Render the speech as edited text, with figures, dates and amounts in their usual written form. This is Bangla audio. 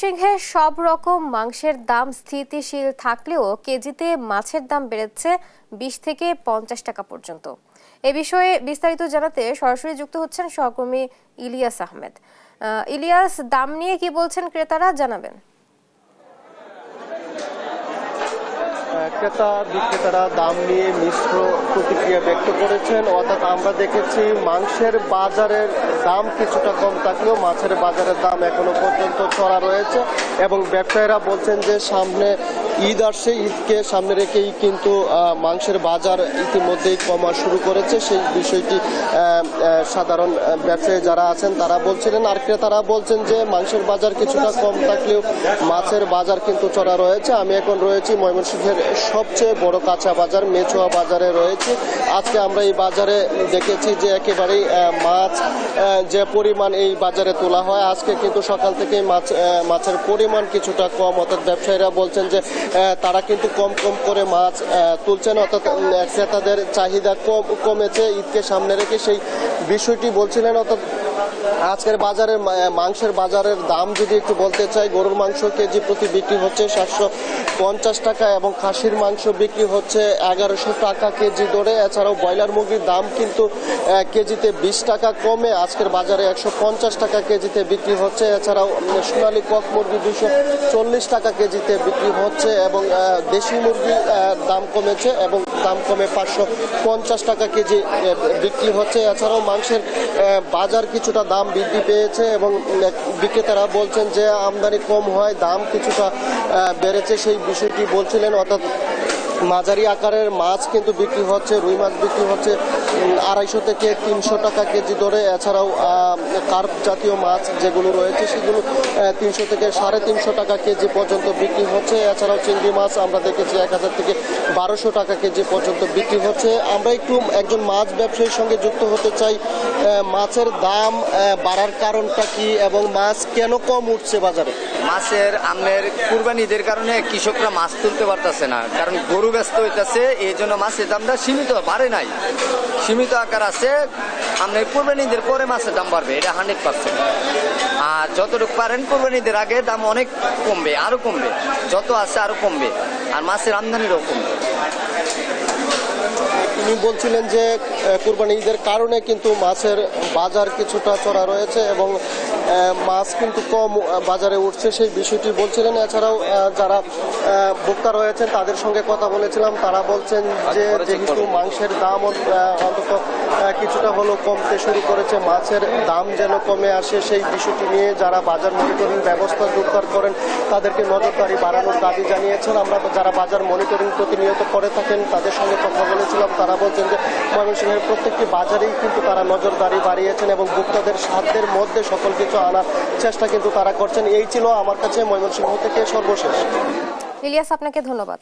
ময়মনসিংহে সব রকম মাংসের দাম স্থিতিশীল থাকলেও কেজিতে মাছের দাম বেড়েছে 20 থেকে 50 টাকা পর্যন্ত। এ বিষয়ে বিস্তারিত জানাতে সরাসরি যুক্ত হচ্ছেন সহকর্মী ইলিয়াস আহমেদ। ইলিয়াস, দাম নিয়ে কি বলছেন ক্রেতারা, জানাবেন। ক্রেতা বিক্রেতারা দাম নিয়ে মিশ্র প্রতিক্রিয়া ব্যক্ত করেছেন। অর্থাৎ আমরা দেখেছি মাংসের বাজারের দাম কিছুটা কম থাকলেও মাছের বাজারের দাম এখনো পর্যন্ত চড়া রয়েছে এবং ব্যবসায়ীরা বলছেন যে সামনে ঈদ আসছে, ঈদকে সামনে রেখেই কিন্তু মাংসের বাজার ইতিমধ্যেই কমা শুরু করেছে। সেই বিষয়টি সাধারণ ব্যবসায়ী যারা আছেন তারা বলছিলেন, আর ক্রেতারা বলছেন যে মাংসের বাজার কিছুটা কম থাকলেও মাছের বাজার কিন্তু চড়া রয়েছে। আমি এখন রয়েছি ময়মনসিংহের সবচেয়ে বড় কাঁচা বাজার মেচুয়া বাজারে রয়েছে। আজকে আমরা এই বাজারে দেখেছি যে একেবারেই মাছ যে পরিমাণ এই বাজারে তোলা হয়, আজকে কিন্তু সকাল থেকেই মাছের পরিমাণ কিছুটা কম। অর্থাৎ ব্যবসায়ীরা বলছেন যে তারা কিন্তু কম করে মাছ তুলছেন, অর্থাৎ ক্রেতাদের চাহিদা কমেছে ঈদকে সামনে রেখে, সেই বিষয়টি বলছিলেন। অর্থাৎ আজকের বাজারে মাংসের বাজারের দাম যদি একটু বলতে চাই, গরুর মাংস কেজি প্রতি বিক্রি হচ্ছে 750 টাকা এবং খাসির মাংস বিক্রি হচ্ছে 1100 টাকা কেজি দরে। এছাড়াও ব্রয়লার মুরগির দাম কিন্তু কেজিতে 20 টাকা কমে আজকের বাজারে 150 টাকা কেজিতে বিক্রি হচ্ছে। এছাড়াও সোনালী কক মুরগি 240 টাকা কেজিতে বিক্রি হচ্ছে এবং দেশি মুরগির দাম কমেছে এবং দাম কমে 550 টাকা কেজি বিক্রি হচ্ছে। এছাড়াও মাংসের বাজার কিছুটা দাম বৃদ্ধি পেয়েছে এবং বিক্রেতারা বলছেন যে আমদানি কম হয় দাম কিছুটা বেড়েছে, সেই বিষয়টি বলছিলেন। অর্থাৎ মাঝারি আকারের মাছ কিন্তু বিক্রি হচ্ছে, রুই মাছ বিক্রি হচ্ছে 250 থেকে 300 টাকা কেজি দরে। এছাড়াও কার্প জাতীয় মাছ যেগুলো রয়েছে সেগুলো 300 থেকে 350 টাকা কেজি পর্যন্ত বিক্রি হচ্ছে। এছাড়াও চিংড়ি মাছ আমরা দেখেছি 1000 থেকে 1200 টাকা কেজি পর্যন্ত বিক্রি হচ্ছে। আমরা একটু একজন মাছ ব্যবসায়ীর সঙ্গে যুক্ত হতে চাই। মাছের দাম বাড়ার কারণটা কি এবং মাছ কেন কম উঠছে বাজারে? মাছের আমনের কুরবানিদের কারণে কৃষকরা মাছ তুলতে পারতেছে না, কারণ গরু ব্যস্ত হইতেছে, এই জন্য মাছের দামটা সীমিত বাড়ে নাই, সীমিত আকার আছে। আমনের কুরবানিদের পরে মাছের দাম বাড়বে, এটা 100%। আর যতটুকু পারেন কুরবানিদের আগে দাম অনেক কমবে, আরো কমবে, যত আছে আরো কমবে, আর মাছের আমদানিরও কমবে। তিনি বলছিলেন যে কুরবানি ঈদের কারণে কিন্তু মাছের বাজার কিছুটা চড়া রয়েছে এবং মাছ কিন্তু কম বাজারে উঠছে, সেই বিষয়টি বলছিলেন। এছাড়াও যারা ভোক্তা রয়েছেন তাদের সঙ্গে কথা বলেছিলাম, তারা বলছেন যে যেহেতু মাংসের দাম অন্তত কিছুটা হলেও কমতে শুরু করেছে, মাছের দাম যেন কমে আসে, সেই বিষয়টি নিয়ে যারা বাজার মনিটরিং ব্যবস্থা জোরদার করেন তাদেরকে নজরদারি বাড়ানোর দাবি জানিয়েছেন। আমরা যারা বাজার মনিটরিং প্রতিনিয়ত করে থাকেন তাদের সঙ্গে কথা বলেছিলাম, তারা বলছেন যে ময়মনসিংহের প্রত্যেকটি বাজারেই কিন্তু তারা নজরদারি বাড়িয়েছেন এবং ভোক্তাদের সাধ্যের মধ্যে সকল কিছু আনার চেষ্টা কিন্তু তারা করছেন। এই ছিল আমার কাছে ময়মনসিংহ থেকে সর্বশেষ। ইলিয়াস, আপনাকে ধন্যবাদ।